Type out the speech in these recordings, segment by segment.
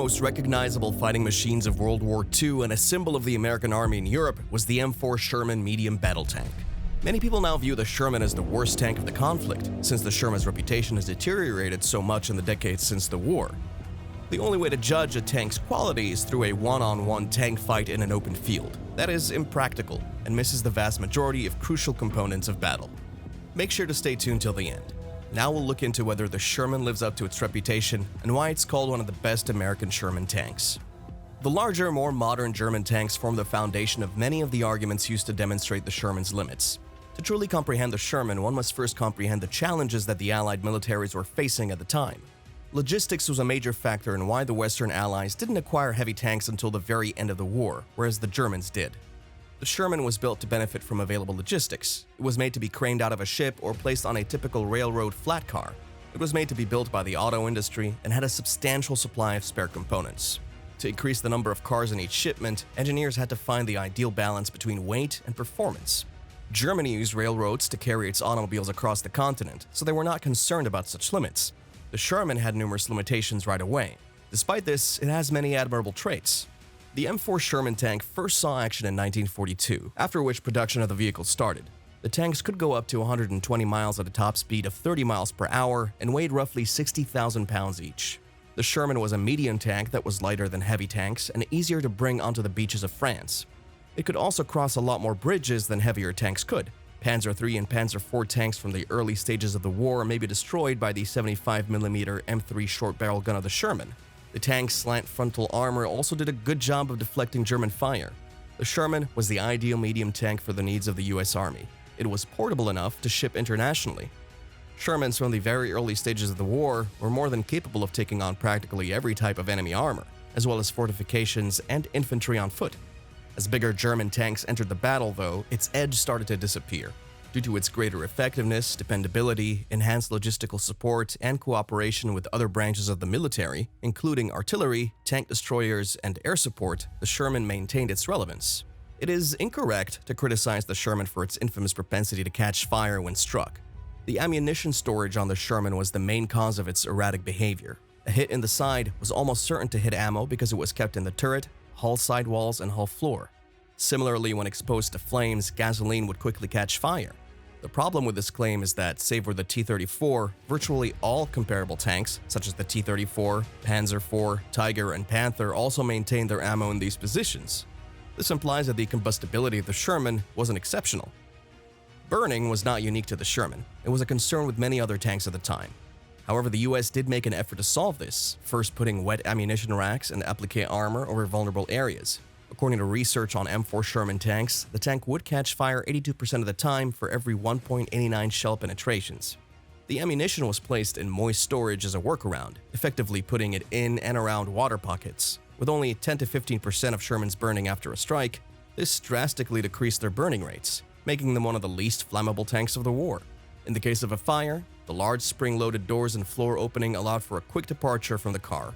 most recognizable fighting machines of World War II and a symbol of the American Army in Europe was the M4 Sherman medium battle tank. Many people now view the Sherman as the worst tank of the conflict, since the Sherman's reputation has deteriorated so much in the decades since the war. The only way to judge a tank's quality is through a one-on-one tank fight in an open field. That is impractical and misses the vast majority of crucial components of battle. Make sure to stay tuned till the end. Now we'll look into whether the Sherman lives up to its reputation and why it's called one of the best American Sherman tanks. The larger, more modern German tanks form the foundation of many of the arguments used to demonstrate the Sherman's limits. To truly comprehend the Sherman, one must first comprehend the challenges that the Allied militaries were facing at the time. Logistics was a major factor in why the Western Allies didn't acquire heavy tanks until the very end of the war, whereas the Germans did. The Sherman was built to benefit from available logistics. It was made to be craned out of a ship or placed on a typical railroad flat car. It was made to be built by the auto industry and had a substantial supply of spare components. To increase the number of cars in each shipment, engineers had to find the ideal balance between weight and performance. Germany used railroads to carry its automobiles across the continent, so they were not concerned about such limits. The Sherman had numerous limitations right away. Despite this, it has many admirable traits. The M4 Sherman tank first saw action in 1942, after which production of the vehicle started. The tanks could go up to 120 miles at a top speed of 30 miles per hour and weighed roughly 60,000 pounds each. The Sherman was a medium tank that was lighter than heavy tanks and easier to bring onto the beaches of France. It could also cross a lot more bridges than heavier tanks could. Panzer III and Panzer IV tanks from the early stages of the war may be destroyed by the 75mm M3 short barrel gun of the Sherman. The tank's slant frontal armor also did a good job of deflecting German fire. The Sherman was the ideal medium tank for the needs of the US Army. It was portable enough to ship internationally. Shermans from the very early stages of the war were more than capable of taking on practically every type of enemy armor, as well as fortifications and infantry on foot. As bigger German tanks entered the battle, though, its edge started to disappear. Due to its greater effectiveness, dependability, enhanced logistical support, and cooperation with other branches of the military, including artillery, tank destroyers, and air support, the Sherman maintained its relevance. It is incorrect to criticize the Sherman for its infamous propensity to catch fire when struck. The ammunition storage on the Sherman was the main cause of its erratic behavior. A hit in the side was almost certain to hit ammo because it was kept in the turret, hull sidewalls, and hull floor. Similarly, when exposed to flames, gasoline would quickly catch fire. The problem with this claim is that, save for the T-34, virtually all comparable tanks, such as the T-34, Panzer IV, Tiger, and Panther, also maintained their ammo in these positions. This implies that the combustibility of the Sherman wasn't exceptional. Burning was not unique to the Sherman. It was a concern with many other tanks at the time. However, the US did make an effort to solve this, first putting wet ammunition racks and applique armor over vulnerable areas. According to research on M4 Sherman tanks, the tank would catch fire 82% of the time for every 1.89 shell penetrations. The ammunition was placed in moist storage as a workaround, effectively putting it in and around water pockets. With only 10 to 15% of Shermans burning after a strike, this drastically decreased their burning rates, making them one of the least flammable tanks of the war. In the case of a fire, the large spring-loaded doors and floor opening allowed for a quick departure from the car.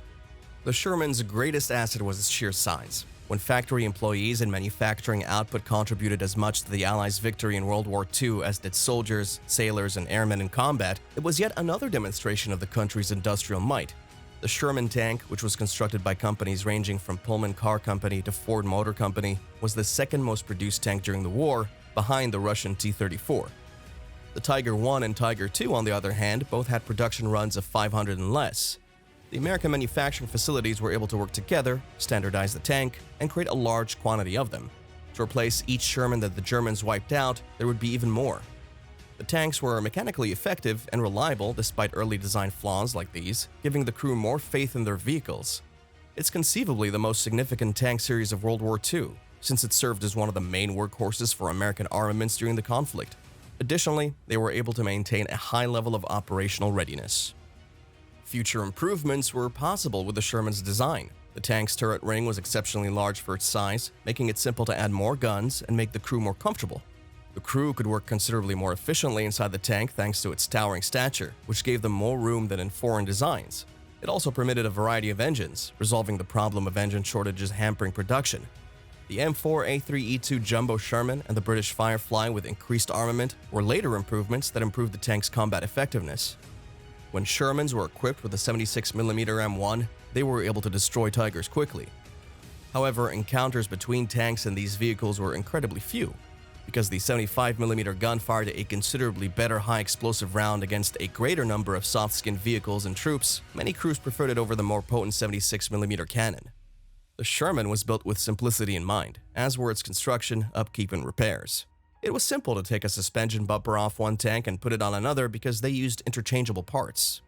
The Sherman's greatest asset was its sheer size. When factory employees and manufacturing output contributed as much to the Allies' victory in World War II as did soldiers, sailors, and airmen in combat, it was yet another demonstration of the country's industrial might. The Sherman tank, which was constructed by companies ranging from Pullman Car Company to Ford Motor Company, was the second most produced tank during the war, behind the Russian T-34. The Tiger I and Tiger II, on the other hand, both had production runs of 500 and less. The American manufacturing facilities were able to work together, standardize the tank, and create a large quantity of them. To replace each Sherman that the Germans wiped out, there would be even more. The tanks were mechanically effective and reliable despite early design flaws like these, giving the crew more faith in their vehicles. It's conceivably the most significant tank series of World War II, since it served as one of the main workhorses for American armaments during the conflict. Additionally, they were able to maintain a high level of operational readiness. Future improvements were possible with the Sherman's design. The tank's turret ring was exceptionally large for its size, making it simple to add more guns and make the crew more comfortable. The crew could work considerably more efficiently inside the tank thanks to its towering stature, which gave them more room than in foreign designs. It also permitted a variety of engines, resolving the problem of engine shortages hampering production. The M4A3E2 Jumbo Sherman and the British Firefly with increased armament were later improvements that improved the tank's combat effectiveness. When Shermans were equipped with the 76mm M1, they were able to destroy Tigers quickly. However, encounters between tanks and these vehicles were incredibly few. Because the 75mm gun fired a considerably better high-explosive round against a greater number of soft-skinned vehicles and troops, many crews preferred it over the more potent 76mm cannon. The Sherman was built with simplicity in mind, as were its construction, upkeep, and repairs. It was simple to take a suspension bumper off one tank and put it on another because they used interchangeable parts.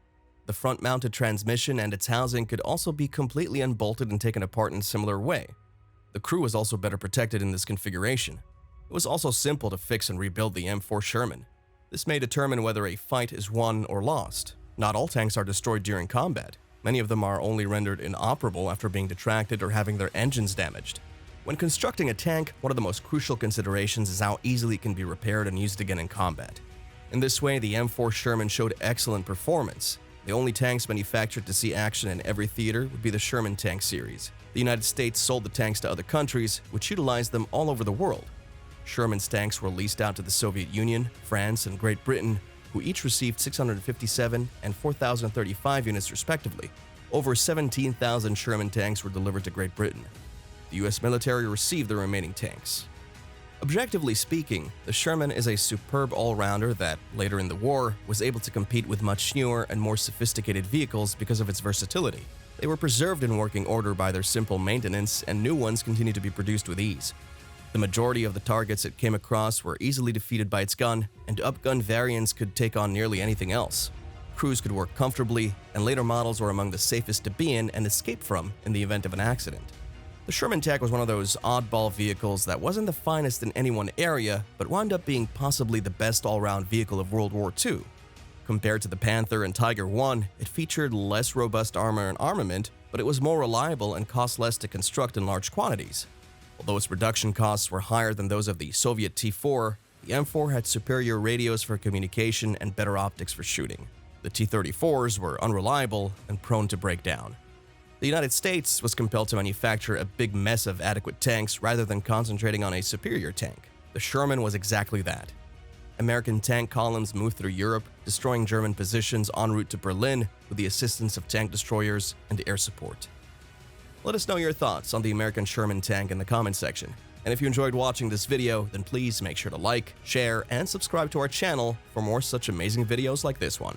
The front-mounted transmission and its housing could also be completely unbolted and taken apart in a similar way. The crew was also better protected in this configuration. It was also simple to fix and rebuild the M4 Sherman. This may determine whether a fight is won or lost. Not all tanks are destroyed during combat. Many of them are only rendered inoperable after being detracted or having their engines damaged. When constructing a tank, one of the most crucial considerations is how easily it can be repaired and used again in combat. In this way, the M4 Sherman showed excellent performance. The only tanks manufactured to see action in every theater would be the Sherman tank series. The United States sold the tanks to other countries, which utilized them all over the world. Sherman's tanks were leased out to the Soviet Union, France, and Great Britain, who each received 657 and 4,035 units respectively. Over 17,000 Sherman tanks were delivered to Great Britain. The US military received the remaining tanks. Objectively speaking, the Sherman is a superb all-rounder that, later in the war, was able to compete with much newer and more sophisticated vehicles because of its versatility. They were preserved in working order by their simple maintenance, and new ones continue to be produced with ease. The majority of the targets it came across were easily defeated by its gun, and upgun variants could take on nearly anything else. Crews could work comfortably, and later models were among the safest to be in and escape from in the event of an accident. The Sherman tank was one of those oddball vehicles that wasn't the finest in any one area, but wound up being possibly the best all-round vehicle of World War II. Compared to the Panther and Tiger I, it featured less robust armor and armament, but it was more reliable and cost less to construct in large quantities. Although its production costs were higher than those of the Soviet T-4, the M4 had superior radios for communication and better optics for shooting. The T-34s were unreliable and prone to break down. The United States was compelled to manufacture a big mess of adequate tanks rather than concentrating on a superior tank. The Sherman was exactly that. American tank columns moved through Europe, destroying German positions en route to Berlin with the assistance of tank destroyers and air support. Let us know your thoughts on the American Sherman tank in the comment section. And if you enjoyed watching this video, then please make sure to like, share, and subscribe to our channel for more such amazing videos like this one.